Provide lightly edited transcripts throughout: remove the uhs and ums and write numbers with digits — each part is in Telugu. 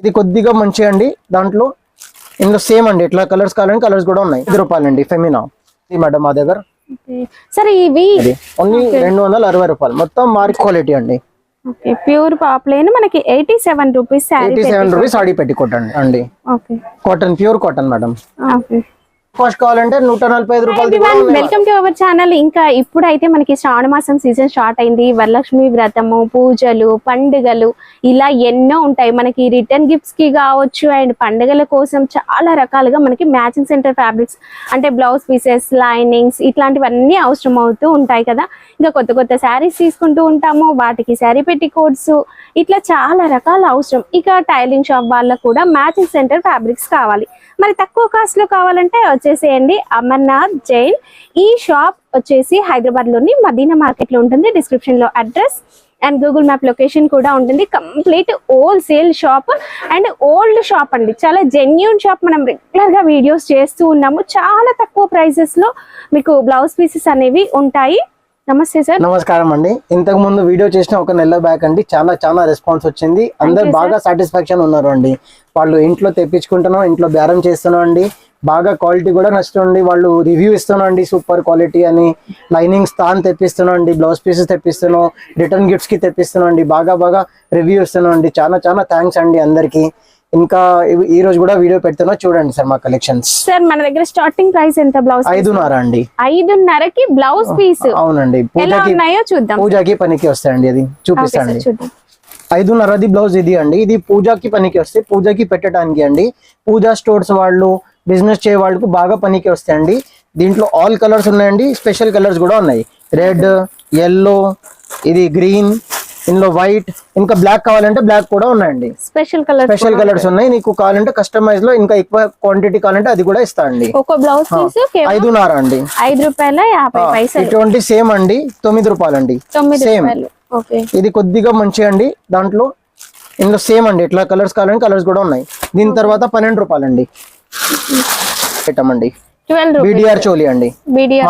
ఇది కొద్దిగా మంచి అండి. దాంట్లో ఇందులో సేమ్ అండి, ఇట్లా కలర్స్ కావాలంటే కలర్స్ కూడా ఉన్నాయి. 5 రూపాయలండి ఫెమినా. ఇది మేడం మా దగ్గర సరే ఇవి ఓన్లీ 260 రూపాయలు. మొత్తం మార్క్ క్వాలిటీ అండి. ప్యూర్ పాప్లేన్ మనకి 87 రూపీస్. 87 రూపీస్ సాడీ పెట్టి కొట్టండి అండి. Cotton, pure cotton madam. First కావాలంటే 145 రూపాయలు. Welcome to our channel. ఇంకా ఇప్పుడైతే మనకి శ్రావణ మాసం సీజన్ స్టార్ట్ అయింది. వరలక్ష్మి వ్రతము, పూజలు, పండుగలు ఇలా ఎన్నో ఉంటాయి. మనకి రిటర్న్ గిఫ్ట్స్ కి కావచ్చు అండ్ పండుగల కోసం చాలా రకాలుగా మనకి మ్యాచింగ్ సెంటర్ ఫ్యాబ్రిక్స్ అంటే బ్లౌజ్ పీసెస్, లైనింగ్స్ ఇట్లాంటివన్నీ అవసరం అవుతూ ఉంటాయి కదా. ఇంకా కొత్త కొత్త శారీస్ తీసుకుంటూ ఉంటాము, వాటికి శారీ పెట్టి కోడ్స్ ఇట్లా చాలా రకాల అవసరం. ఇక టైలింగ్ షాప్ వాళ్ళకు కూడా మ్యాచింగ్ సెంటర్ ఫ్యాబ్రిక్స్ కావాలి. మరి తక్కువ కాస్ట్ లో కావాలంటే వచ్చేసేయండి అమర్నాథ్ జైన్. ఈ షాప్ వచ్చేసి హైదరాబాద్ లోని మదీనా మార్కెట్ లో ఉంటుంది. డిస్క్రిప్షన్ లో address and Google map location కూడా ఉంటుంది. Complete wholesale shop and old shop అండి. చాలా జెన్యూన్ షాప్. మనం రెగ్యులర్ గా వీడియోస్ చేస్తూ ఉన్నాము. చాలా తక్కువ ప్రైసెస్ లో మీకు బ్లౌజ్ పీసెస్ అనేవి ఉంటాయి. నమస్తే సార్. నమస్కారం అండి. ఇంతకు ముందు వీడియో చేసిన ఒక నెల బ్యాక్ అండి చాలా రెస్పాన్స్ వచ్చింది. అందరు బాగా సాటిస్ఫాక్షన్ ఉన్నారు అండి. వాళ్ళు ఇంట్లో తెప్పించుకుంటున్నాం, ఇంట్లో బేరం చేస్తున్నాం అండి. బాగా క్వాలిటీ కూడా నచ్చుతుంది. వాళ్ళు రివ్యూ ఇస్తున్నాం అండి, సూపర్ క్వాలిటీ అని. లైనింగ్స్ తాను తెప్పిస్తున్నాం అండి, బ్లౌజ్ పీసెస్ తెప్పిస్తున్నాం, రిటర్న్ గిఫ్ట్స్ కి తెప్పిస్తున్నాం అండి. బాగా రివ్యూ ఇస్తున్నాం అండి. చాలా థ్యాంక్స్ అండి అందరికి. ఇంకా ఈ రోజు కూడా వీడియో పెడుతున్నా, చూడండి సార్ మా కలెక్షన్స్. సార్ మన దగ్గర స్టార్టింగ్ ప్రైస్ ఎంత? బ్లౌజ్ 5.5 అండి. 5.5కి బ్లౌజ్ పీస్. అవునండి. పూజకి పనికి వస్తాయండి. అది చూపిస్తాండి. 5.5 బ్లౌజ్ ఇది అండి. ఇది పూజకి పనికి వస్తాయి, పూజకి పెట్టడానికి అండి. పూజా స్టోర్స్ వాళ్ళు, బిజినెస్ చేయ వాళ్ళకు బాగా పనికి వస్తాయండి. దీంట్లో ఆల్ కలర్స్ ఉన్నాయండి, స్పెషల్ కలర్స్ కూడా ఉన్నాయి. రెడ్, ఎల్లో, ఇది గ్రీన్, ఇందులో వైట్, ఇంకా బ్లాక్ కావాలంటే బ్లాక్ కూడా ఉన్నాయండి. స్పెషల్ కలర్స్ ఉన్నాయి. నీకు కావాలంటే కస్టమైజ్ లో ఇంకా ఎక్కువ క్వాంటిటీ కావాలంటే అది కూడా ఇస్తా అండి. ఒక బ్లౌజ్ పీస్ 5.5 అండి. 5 రూపాయల 50 పైసలు. ఇటువంటి సేమ్ అండి 9 రూపాయలు అండి. సేమ్. ఇది కొద్దిగా మంచి అండి. దాంట్లో ఇందులో సేమ్ అండి, ఇట్లా కలర్స్ కావాలంటే కలర్స్ కూడా ఉన్నాయి. దీని తర్వాత 12 రూపాయలు అండి. పెట్టమండి. బీడిఆర్ చోలీ అండి.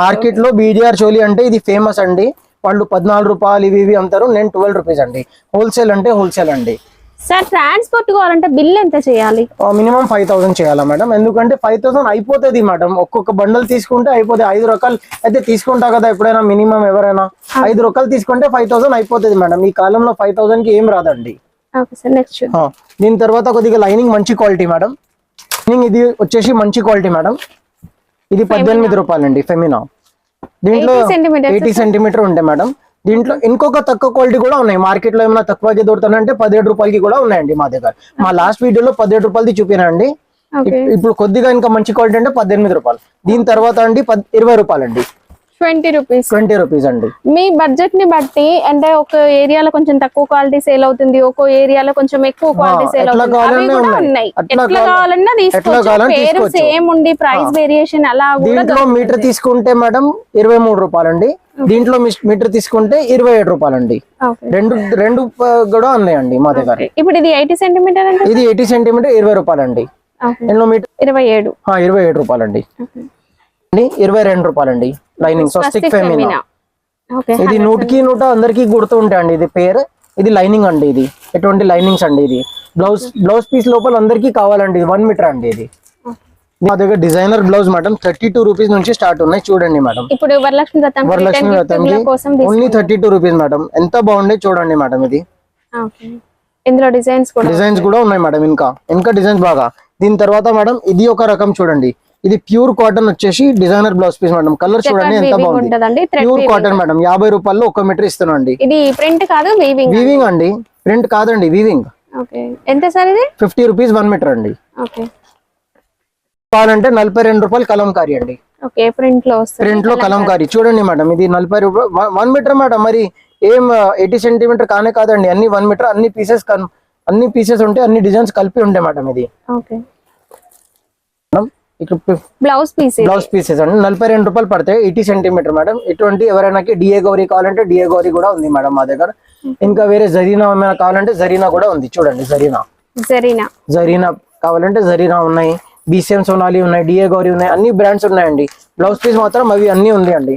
మార్కెట్ లో బీడిఆర్ చోలీ అంటే ఇది ఫేమస్ అండి. వాళ్ళు 14 రూపాయలు ఇవి అంటారు. నేను 12 రూపీస్ అండి. హోల్సేల్ అంటే హోల్సేల్ అండి. సార్ ట్రాన్స్పోర్ట్ కావాలంటే బిల్ ఎంత చేయాలి? మినిమం 5000 చేయాలా మేడం? ఎందుకంటే 5000 అయిపోతుంది మేడం. ఒక్కొక్క బండల్ తీసుకుంటే అయిపోతుంది. 5 రకాలు అయితే తీసుకుంటా కదా ఎప్పుడైనా, మినిమం ఎవరైనా 5 రకాలు తీసుకుంటే 5000 అయిపోతుంది మేడం. ఈ కాలంలో 5000 కి ఏం రాదండి. దీని తర్వాత కొద్దిగా లైనింగ్ మంచి క్వాలిటీ మేడం. ఇది వచ్చేసి మంచి క్వాలిటీ మేడం. ఇది 18 రూపాయలు అండి ఫెమినా. దీంట్లో 80 సెంటీమీటర్ ఉంటాయి మేడం. దీంట్లో ఇంకొక తక్కువ క్వాలిటీ కూడా ఉన్నాయి. మార్కెట్ లో ఏమైనా తక్కువకి దొరుకుతానంటే 17 రూపాయలకి కూడా ఉన్నాయండి మా దగ్గర. మా లాస్ట్ వీడియోలో 17 రూపాయలది చూపినండి. ఇప్పుడు కొద్దిగా ఇంకా మంచి క్వాలిటీ అంటే 18 రూపాయలు. దీని తర్వాత అండి 20 రూపాయలు అండి. 20 రూపీస్ అండి. మీ బడ్జెట్ ని బట్టి అంటే ఒక ఏరియాలో కొంచెం తక్కువ క్వాలిటీ సేల్ అవుతుంది, ఒక ఏరియాలో కొంచెం ఎక్కువ క్వాలిటీ సేల్ అవుతుంది. అవి కూడా ఉన్నాయి. ఎట్లా కావాలన్నా తీసుకోవచ్చు. పేరు సేమ్ ఉండి ప్రైస్ వేరియేషన్ అలా కూడా. దీంట్లో మీటర్ తీసుకుంటే మేడం 23 రూపాయలు అండి. దీంట్లో మీటర్ తీసుకుంటే 27 రూపాయలు అండి. రెండు కూడా ఉన్నాయండి మా దగ్గర. ఇప్పుడు ఇది 80 సెంటీమీటర్ అంటే ఇది 80 సెంటీమీటర్ 20 రూపాయలు అండి. ఎన్నో మీటర్? 27 రూపాయలు అండి. 22 రూపాయలు అండి. లైనింగ్ స్వస్తిక్ ఫెమినా. ఇది 100కి 100 అందరికి గుర్తు ఉంటాయండి. ఇది పేరు. ఇది లైనింగ్ అండి. ఇది ఎటువంటి లైనింగ్స్ అండి. ఇది బ్లౌజ్ పీస్ లోపల అందరికి కావాలండి. 1 మీటర్ అండి. ఇది మా దగ్గర డిజైనర్ బ్లౌజ్ మేడం 32 రూపీస్ నుంచి స్టార్ట్ ఉన్నాయి. చూడండి మేడం. ఇప్పుడు వరలక్ష్మి వ్రతంకి ఓన్లీ 32 రూపీస్ మేడం. ఎంత బాగుండే చూడండి మేడం. ఇది ఇందులో డిజైన్స్ కూడా ఉన్నాయి మేడం. ఇంకా డిజైన్స్ బాగా. దీని తర్వాత మేడం ఇది ఒక రకం చూడండి. ఇది ప్యూర్ కాటన్ వచ్చేసి designer blouse piece madam. Colour చూడండి ఎంత బాగుంది. Pure cotton madam. 50 రూపాయల్లో 1 మీటర్ ఇస్తున్నాం అండి. ఇది ప్రింట్ కాదు, వీవింగ్ అండి. ప్రింట్ కాదండి, వీవింగ్. ఎంత సార్ ఇది? 50 రూపీస్ 1 మీటర్ అండి. కావాలంటే 42 రూపాయలు కలంకారీ అండి. ప్రింట్ లో కలంకారీ చూడండి మేడం. ఇది 40 రూపాయలు 1 మీటర్ మేడం. మరి ఏం 80 సెంటీమీటర్ కాదండి. అన్ని 1 మీటర్. అన్ని పీసెస్ ఉంటాయి, అన్ని డిజైన్స్ కలిపి ఉంటాయి మేడం. ఇది బ్లౌజ్ పీసెస్ అండి. 42 రూపాయలు పడతాయి. 80 సెంటీమీటర్ మేడం. ఇటువంటి ఎవరైనా డిఏ గౌరీ కావాలంటే డిఏ గౌరీ కూడా ఉంది మేడం మా దగ్గర. ఇంకా వేరే జరీనా ఏమైనా కావాలంటే జరీనా కూడా ఉంది. చూడండి జరీనా కావాలంటే జరీనా ఉన్నాయి. BCM సోనాలి ఉన్నాయి, డిఏ గౌరీ ఉన్నాయి. అన్ని బ్రాండ్స్ ఉన్నాయండి. బ్లౌజ్ పీస్ మాత్రం అవి అన్ని ఉంది అండి.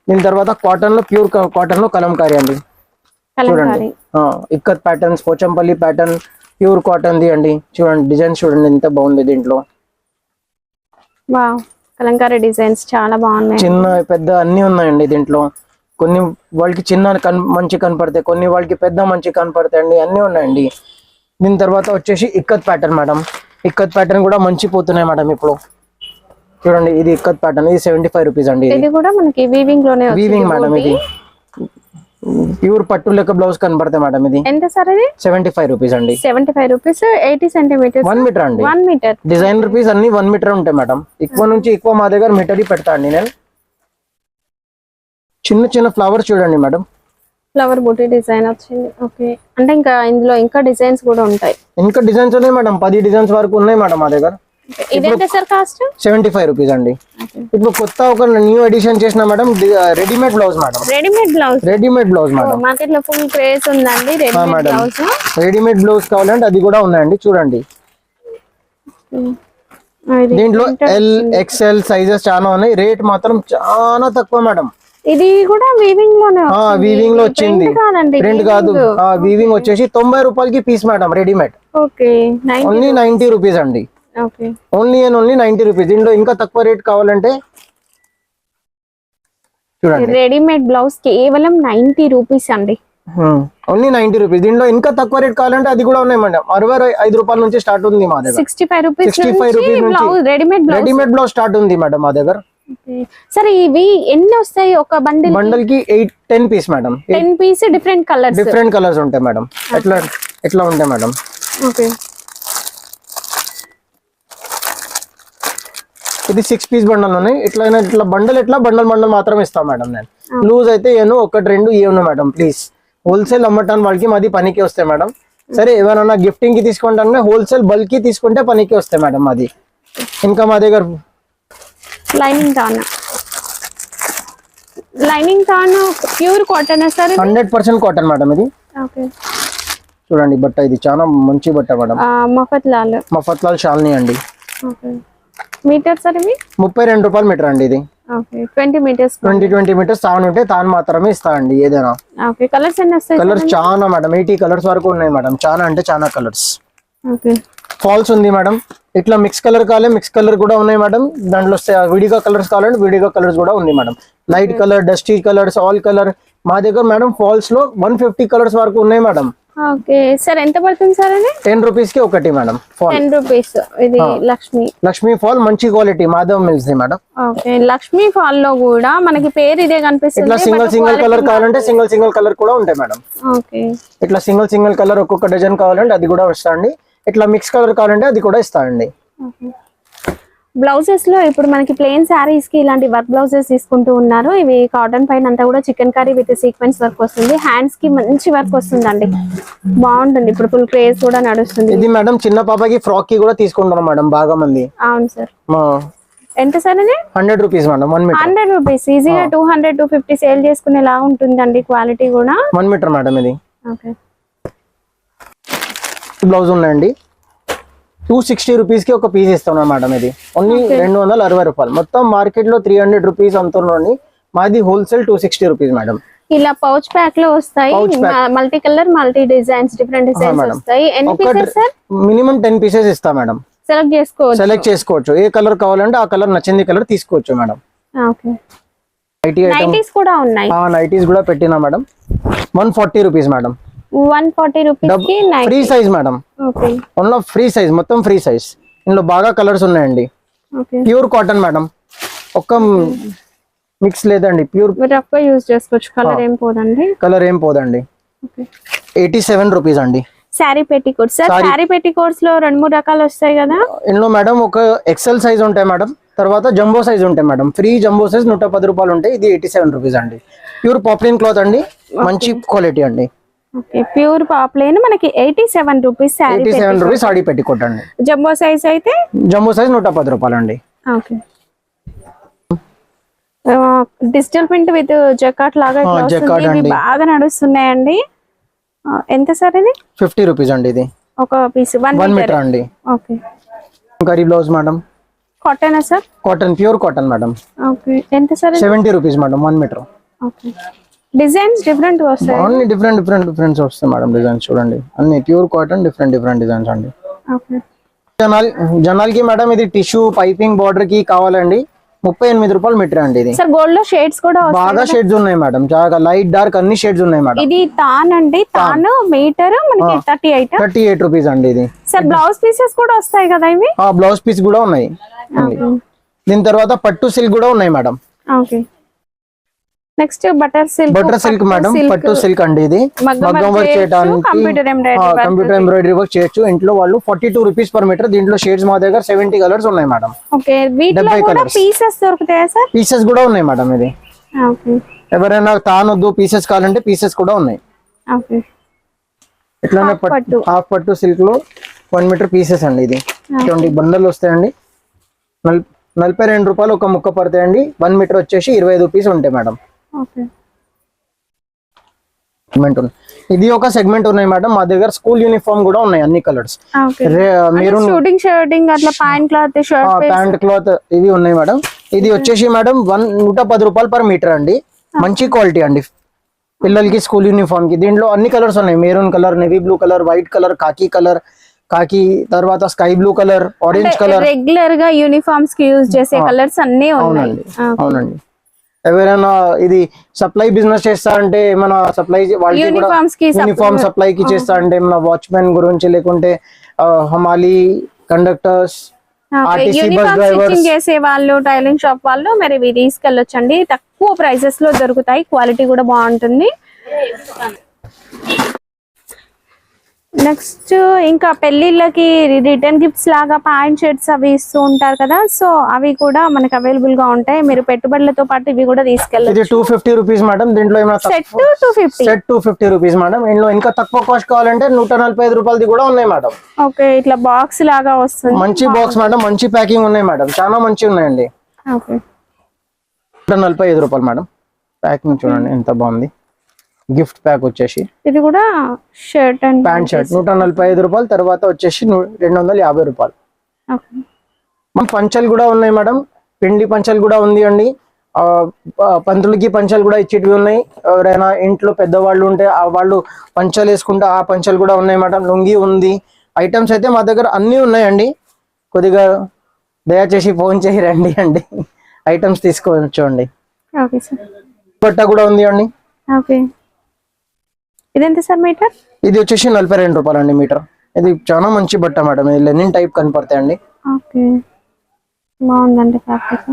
దీని తర్వాత కాటన్ లో ప్యూర్ కాటన్ లో కలంకారీ అండి. చూడండి ikat patterns, Pochampally pattern, pure cotton ది అండి. చూడండి డిజైన్ చూడండి ఎంత బాగుంది దీంట్లో. వావ్, కలంకారీ డిజైన్స్ చాలా బాగున్నాయి. చిన్న పెద్ద అన్ని ఉన్నాయండి దీంట్లో. కొన్ని వాళ్ళకి చిన్న మంచి కనపడతాయి, కొన్ని వాళ్ళకి పెద్ద మంచి కనపడతాయి అండి, అన్ని ఉన్నాయండి. దీని తర్వాత వచ్చేసి ikat pattern madam. Ikat pattern కూడా మంచి పోతున్నాయి మేడం ఇప్పుడు. చూడండి ఇది ఇక్కత్ ప్యాటర్న్, ఇది 75 రూపీస్ అండి. ఇది కూడా మనకి వీవింగ్ లోనే వీవింగ్ మేడం. ఇది ప్యూర్ పట్టు లెక్క బ్లౌజ్ కనపడతాయి మేడం. ఇది ఎంత సార్? ఇది 75 రూపీస్ అండి. 75 రూపీస్, 80 సెంటీమీటర్స్, 1 మీటర్ అండి. 1 మీటర్. డిజైన్ రూపీస్ అన్ని 1 మీటర్ ఉంటాయి మేడం. ఎక్కువ నుంచి ఎక్కువ మా దగ్గర మీటర్ పెడతా అండి నేను. చిన్న చిన్న ఫ్లవర్స్ చూడండి మేడం. ఫ్లవర్ బూటీ డిజైన్ వచ్చింది. ఓకే, అంటే ఇంకా ఇందులో ఇంకా డిజైన్స్ కూడా ఉంటాయి. ఇంకా డిజైన్స్ ఉన్నాయి మేడం, 10 డిజైన్స్ వరకు ఉన్నాయి మేడం మా దగ్గర. ఇదెంత సార్ కాస్ట్? 75 రూపీస్ అండి. ఇప్పుడు కొత్త ఒక న్యూ ఎడిషన్ చేసిన madam readymade blouse madam. Readymade blouse. Readymade blouse madam. Market లో ఫుల్ క్రేజ్ ఉందండి రెడీమేడ్ బ్లౌజ్. రెడీమేడ్ బ్లౌజ్ కావాలంటే అది కూడా ఉన్నాయండి చూడండి. దీంట్లో ఎల్ ఎక్స్ఎల్ సైజెస్ చాలా ఉన్నాయి. రేట్ మాత్రం చాలా తక్కువ మేడం. ఇది కూడా వీవింగ్ లోనే వీవింగ్ లో వచ్చింది, ప్రింట్ కాదు. వీవింగ్ వచ్చేసి 90 రూపాయలకి piece madam readymade. Okay, only 90 rupees అండి. Okay, only and only 90 rupees. దీంట్లో ఇంకా తక్కువ రేట్ కావాలంటే చూడండి. రెడీమేడ్ బ్లౌజ్ కేవలం 90 రూపీస్ అండి. Only 90 rupees. దీంట్లో ఇంకా తక్కువ రేట్ కావాలంటే అది కూడా ఉన్నాయి మేడం. 65 రూపాయల నుంచి స్టార్ట్ ఉంది మా దగ్గర. 65 రూపీస్ 65 రూపీస్ నుంచి రెడీమేడ్ బ్లౌజ్ స్టార్ట్ ఉంది మేడం మా దగ్గర. సరే, ఇవి ఎన్ని వస్తాయి ఒక బండిల్? బండల్ కి 10 piece madam. 10 piece different colours ఉంటాయి మేడం. ఎట్లా ఉంటాయి మేడం. ఓకే, ఇది 6 పీస్ బండల్ ఉన్నాయి. ఇట్లా బండల్ మాత్రం ఇస్తాం మేడం నేను. లూజ్ అయితే ఏను 1 2 ఇవ్వను మేడం ప్లీజ్. హోల్సేల్ అమ్మటానికి వాళ్ళకి మాది పనికి వస్తాయి మేడం. సరే, ఏమైనా గిఫ్టింగ్ కి తీసుకుంటానే హోల్సేల్ బల్క్ కి తీసుకుంటే పనికి వస్తాయి మేడం మాది. ఇంకా మా దగ్గర లైనింగ్ తాన్ pure cotton sir? 100% cotton madam ఇది. ఓకే, చూడండి బట్ట, ఇది చాలా మంచి బట్ట మేడం. మఫత్ లాల్ షాల్ని అండి. ఓకే, మీటర్ సార్ ఇవి? 32 రూపాయలు మీటర్ అండి ఇది. Okay, 20 metres. 20 మీటర్స్ తాను ఉంటే తాను మాత్రమే ఇస్తా అండి ఏదైనా. ఓకే, కలర్స్ ఎన్ని వస్తాయి? కలర్స్ చాలా మేడం, 80 కలర్స్ వరకు ఉన్నాయి మేడం. చాలా అంటే చాలా కలర్స్. ఓకే, ఫాల్స్ ఉంది మేడం. ఇట్లా మిక్స్ కలర్ కావాలి, మిక్స్ కలర్ కూడా ఉన్నాయి మేడం. దాంట్లో విడిగా కలర్స్ కావాలంటే విడిగా కలర్స్ కూడా ఉంది madam. Light colour, dusty colours, all colour మా దగ్గర మేడం. ఫాల్స్ లో 150 కలర్స్ వరకు ఉన్నాయి మేడం. ఓకే సార్, ఎంత పడుతుంది సార్ అది? 10 రూపీస్ కి ఒకటి మేడం. 10 రూపీస్. ఇది లక్ష్మీ ఫాల్, మంచి క్వాలిటీ మాధవ్ మిల్స్ ది మేడం. ఓకే, లక్ష్మీ ఫాల్ లో కూడా మనకి పేరు ఇదే కనిపిస్తుంది. ఇట్లా సింగిల్ కలర్ కావాలంటే సింగిల్ కలర్ కూడా ఉంటాయి మేడం. ఓకే, ఇట్లా సింగిల్ కలర్ ఒక్కొక్క డజన్ కావాలంటే అది కూడా వస్తాయండి. ఇట్లా మిక్స్ కలర్ కావాలంటే అది కూడా ఇస్తానండి. బ్లౌజెస్ లో ఇప్పుడు మనకి ప్లెయిన్ శారీస్ కి ఇలాంటి వర్క్ బ్లౌజెస్ తీసుకుంటూ ఉన్నారు. ఇవి కాటన్ పైన అంతా కూడా chicken curry with sequence work వస్తుంది. హ్యాండ్స్ కి మంచి వర్క్ వస్తుందండి, బాగుంటుంది. ఇప్పుడు ఫుల్ క్రేజ్ కూడా నడుస్తుంది. ఇది మేడం చిన్న పాపకి ఫ్రాక్ కి కూడా తీసుకుంటారు మేడం బాగా మంది. అవును సార్. ఎంత సార్ ఇది? 100 రూపీస్ మేడం. 1 మీటర్. 100 రూపీస్. ఈజీగా 200 250 సేల్ చేసుకునేలా ఉంటుందండి. క్వాలిటీ కూడా 1 మీటర్ మేడం ఇది. ఓకే, బ్లౌజ్ ఉన్నాయండి. 260 రూపీస్ కి ఒక పీస్ ఇస్తున్నాం మేడం. ఇది ఓన్లీ 260 రూపాయలు. మొత్తం మార్కెట్ లో 300 రూపీస్ అంటున్నాండి. మాది హోల్సేల్ 260 రూపీస్ మేడం. ఇలా పౌచ్ ప్యాక్ లో వస్తాయి. Multi colour, multi designs, different designs వస్తాయి. ఎన్ని పీసెస్ సార్? మినిమం 10 పీసెస్ ఇస్తా మేడం. సెలెక్ట్ చేసుకోవచ్చు. ఏ కలర్ కావాలంటే ఆ కలర్, నచ్చింది కలర్ తీసుకోవచ్చు మేడం. ఓకే, నైటీస్ కూడా ఉన్నాయి. నైటీస్ కూడా పెట్టినా మేడం. 140 rupees madam. 140 రూపీస్ కి free size madam. Okay, only free size, మొత్తం ఫ్రీ సైజ్. ఇందులో బాగా కలర్స్ ఉన్నాయండి. Okay, pure cotton madam. ఒక్క మిక్స్ లేదండి, ప్యూర్ రఫ్ గా యూస్ చేసుకోవచ్చు. కలర్ ఏం పోదండి. ఓకే, 87 రూపీస్ అండి. Sorry petticoats sir? Sorry petticoats లో 2-3 రకాలు వస్తాయి కదా. ఇందులో మేడం ఒక ఎక్సెల్ సైజ్ ఉంటాయి మేడం, తర్వాత జంబో సైజ్ ఉంటాయి మేడం. ఫ్రీ జంబో సైజ్ 110 రూపాయలు ఉంటాయి. ఇది 87 రూపీస్ అండి. ప్యూర్ పాప్లిన్ క్లాత్ అండి, మంచి క్వాలిటీ అండి. ఓకే, ప్యూర్ పాప్లైన్ మనకి 87 rupees sorry. 87 rupees sorry petticoat అండి. జంబో సైజ్ అయితే? జంబో సైజ్ 110 రూపాయలు అండి. ఓకే, డిజిటల్ ప్రింట్ విత్ జకాట్ లాగా బాగా నడుస్తున్నాయండి. ఎంత సార్ ఇది? 50 రూపీస్ అండి. ఇది ఒక పీస్ 1 మీటర్ అండి. ఓకే, కరీ blouse madam. Cotton sir? Cotton, pure cotton madam. Okay, ఎంత sir? 70 rupees madam. 1 metre. Okay, designs different వస్తాయి. అన్ని డిఫరెంట్ వస్తాయి మేడం. డిజైన్స్ చూడండి, అన్ని ప్యూర్ కాటన్ డిఫరెంట్ డిజైన్స్ అండి. ఓకే. జనాలకి మేడం ఇది టిష్యూ పైపింగ్ బార్డర్ కి కావాలండి 38 రూపాయలు మీటర్ అండి. ఇది సార్ గోల్డ్ లో షేడ్స్ కూడా వస్తాయి. బాగా షేడ్స్ ఉన్నాయి మేడం, చాలా లైట్ డార్క్ అన్ని షేడ్స్ ఉన్నాయి మేడం. ఇది తాన్ అండి, తాన్ మీటర్ మనకి 38 రూపీస్ అండి ఇది. సార్ బ్లౌజ్ పీసెస్ కూడా వస్తాయి కదా ఇవి? బ్లౌజ్ పీస్ కూడా ఉన్నాయి. దీని తర్వాత పట్టు సిల్క్ కూడా ఉన్నాయి madam. Okay. Next butter silk madam, పట్టు సిల్క్ అండి. ఇది మగ్గం వర్క్ చేయడానికి కంప్యూటర్ ఎంబ్రాయిడరీ వర్క్ చేయొచ్చు ఇంట్లో వాళ్ళు. 42 రూపీస్ పర్ మీటర్. దీంట్లో షేడ్స్ మా దగ్గర 70 కలర్స్ ఉన్నాయి మేడం. ఓకే. వీటిలో కూడా పీసెస్ దొరుకుతాయా సార్? పీసెస్ కూడా ఉన్నాయి మేడం. ఇది ఓకే. ఎవరైనా తానొద్దు పీసెస్ కావాలంటే పీసెస్ కూడా ఉన్నాయి. ఓకే. ఇట్లానే హాఫ్ పట్టు సిల్క్ లో 1 మీటర్ పీసెస్ అండి. ఇది 20 బండలు వస్తాయండి. 42 రూపాయలు ఒక ముక్క పడతాయండి. 1 మీటర్ వచ్చేసి 25 రూపీస్ ఉంటాయి మేడం. ఇది ఒక సెగ్మెంట్ ఉన్నాయి మేడం. మా దగ్గర స్కూల్ యూనిఫామ్ కూడా ఉన్నాయి అన్ని కలర్స్. మెరూన్ షర్టింగ్ అట్లా ప్యాంట్ క్లాత్ ప్యాంట్ క్లాత్ ఇవి ఉన్నాయి మేడం. ఇది వచ్చేసి మేడం 110 రూపాయలు పర్ మీటర్ అండి. మంచి క్వాలిటీ అండి పిల్లలకి స్కూల్ యూనిఫామ్ కి. దీంట్లో అన్ని కలర్స్ ఉన్నాయి. Maroon colour, navy blue colour, white colour, కాకి తర్వాత sky blue colour, orange colour. Regular గా యూనిఫామ్స్ కి యూజ్ చేసే కలర్స్ అన్ని ఉన్నాయి. అవునండి. ఎవరైనా ఇది సప్లై బిజినెస్ చేస్తా అంటే ఏమైనా సప్లై వాళ్ళకి యూనిఫామ్ సప్లై కి చేస్తా అంటే ఏమైనా వాచ్మెన్ గురించి, లేకుంటే హమాలి కండక్టర్స్, ఆర్టీసీ బస్ డ్రైవర్స్ చేసే వాళ్ళు, టైలింగ్ షాప్ వాళ్ళు మరి ఇవి తీసుకెళ్ళొచ్చండి. తక్కువ ప్రైసెస్ లో దొరుకుతాయి, క్వాలిటీ కూడా బాగుంటుంది. నెక్స్ట్ ఇంకా పెళ్లిళ్ళకి రిటర్న్ గిఫ్ట్స్ లాగా ప్యాంట్ షర్ట్స్ అవి ఇస్తూ ఉంటారు కదా, సో అవి కూడా మనకి అవైలబుల్ గా ఉంటాయి. మీరు పెట్టుబడులతో పాటు ఇవి కూడా తీసుకెళ్ళచ్చు. 250 రూపీస్ మేడం. దీంట్లో సెట్ 250 రూపీస్ మేడం. ఇందులో ఇంకా తక్కువ కాస్ట్ కావాలంటే 145 రూపాయలది కూడా ఉన్నాయి మేడం. ఓకే. ఇట్లా బాక్స్ లాగా వస్తుంది. మంచి బాక్స్ మేడం, మంచి ప్యాకింగ్ ఉన్నాయి మేడం, చాలా మంచి ఉన్నాయండి. ఓకే. 145 రూపాయలు మేడం. ప్యాకింగ్ చూడండి ఎంత బాగుంది. గిఫ్ట్ ప్యాక్ వచ్చేసి ఇది కూడా షర్ట్ అండ్ ప్యాంట్ షర్ట్ 145 రూపాయలు. తర్వాత వచ్చేసి 250 రూపాయలు. పంచలు కూడా ఉన్నాయి మేడం. పిండి పంచలు కూడా ఉంది అండి. పంతులకి పంచలు కూడా ఇచ్చేటివి ఉన్నాయి. ఎవరైనా ఇంట్లో పెద్దవాళ్ళు ఉంటే వాళ్ళు పంచలు వేసుకుంటే ఆ పంచలు కూడా ఉన్నాయి మేడం. లుంగి ఉంది. ఐటమ్స్ అయితే మా దగ్గర అన్ని ఉన్నాయండి. కొద్దిగా దయచేసి ఫోన్ చేసి రండి అండి, ఐటమ్స్ తీసుకోవచ్చు అండి. బట్ట కూడా ఉంది అండి. ఓకే. ఇదెంత సార్ మీటర్? ఇది వచ్చేసి 42 రూపాయలు అండి మీటర్. ఇది చాలా మంచి బట్ట మేడం. ఇది లెనిన్ టైప్ కనపడతాయండి. ఓకే. బాగుందండి ఫ్యాబ్రిక్.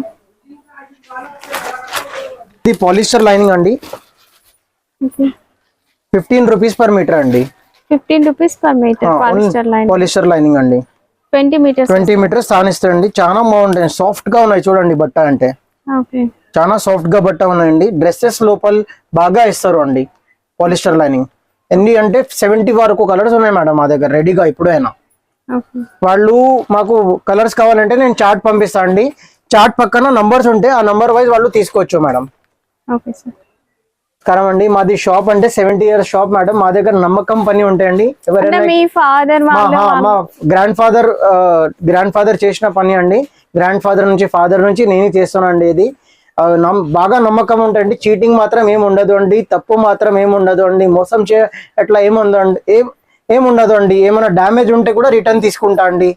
ఇది పాలిస్టర్ లైనింగ్ అండి. 15 రూపీస్ పర్ మీటర్ అండి. 15 rupees per metre polyester lining అండి. 20 మీటర్స్ తానిస్తారండి. చాలా బాగుంటాయి, సాఫ్ట్ గా ఉన్నాయి చూడండి బట్ట అంటే. ఓకే. చాలా సాఫ్ట్ గా బట్ట ఉన్నాయండి. డ్రెస్సెస్ లోపల బాగా ఇస్తారు అండి పాలిస్టర్ లైనింగ్. ఎన్ని అంటే 70 వరకు కలర్స్ ఉన్నాయి మేడం మా దగ్గర రెడీగా. ఇప్పుడైనా వాళ్ళు మాకు కలర్స్ కావాలంటే నేను చార్ట్ పంపిస్తా అండి. చార్ట్ పక్కన నంబర్స్ ఉంటే ఆ నంబర్ వైజ్ వాళ్ళు తీసుకోవచ్చు మేడం. నమస్కారం అండి. మాది షాప్ అంటే 70 ఇయర్స్ షాప్ మేడం. మా దగ్గర నమ్మకం పని ఉంటాయండి. ఎవరైనా మా గ్రాండ్ ఫాదర్ చేసిన పని అండి. గ్రాండ్ ఫాదర్ నుంచి ఫాదర్ నుంచి నేను చేస్తానండి. ఇది బాగా నమ్మకం ఉంటాయండి. చీటింగ్ మాత్రం ఏమి ఉండదు అండి. తప్పు మాత్రం ఏమి ఉండదు అండి. మోసం అట్లా ఏముండదు అండి. ఏమైనా డ్యామేజ్ ఉంటే కూడా రిటర్న్ తీసుకుంటా అండి.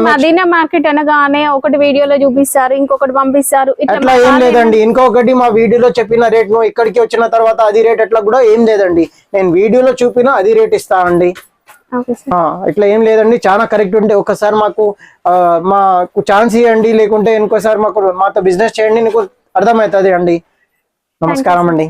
మదీనా మార్కెట్ అనగానే ఒకటి వీడియోలో చూపిస్తారు, ఇంకొకటి పంపిస్తారు, అట్లా ఏం లేదండి. ఇంకొకటి మా వీడియోలో చెప్పిన రేట్ ను ఇక్కడికి వచ్చిన తర్వాత అది రేట్ అట్లా కూడా ఏం లేదండి. నేను వీడియోలో చూపిన అది రేట్ ఇస్తా అండి. ఇట్లా ఏం లేదండి. చాలా కరెక్ట్ ఉంటే ఒకసారి మాకు ఛాన్స్ ఇవ్వండి, లేకుంటే ఇంకోసారి మాతో బిజినెస్ చేయండి, నీకు అర్థమవుతుంది అండి. నమస్కారం అండి.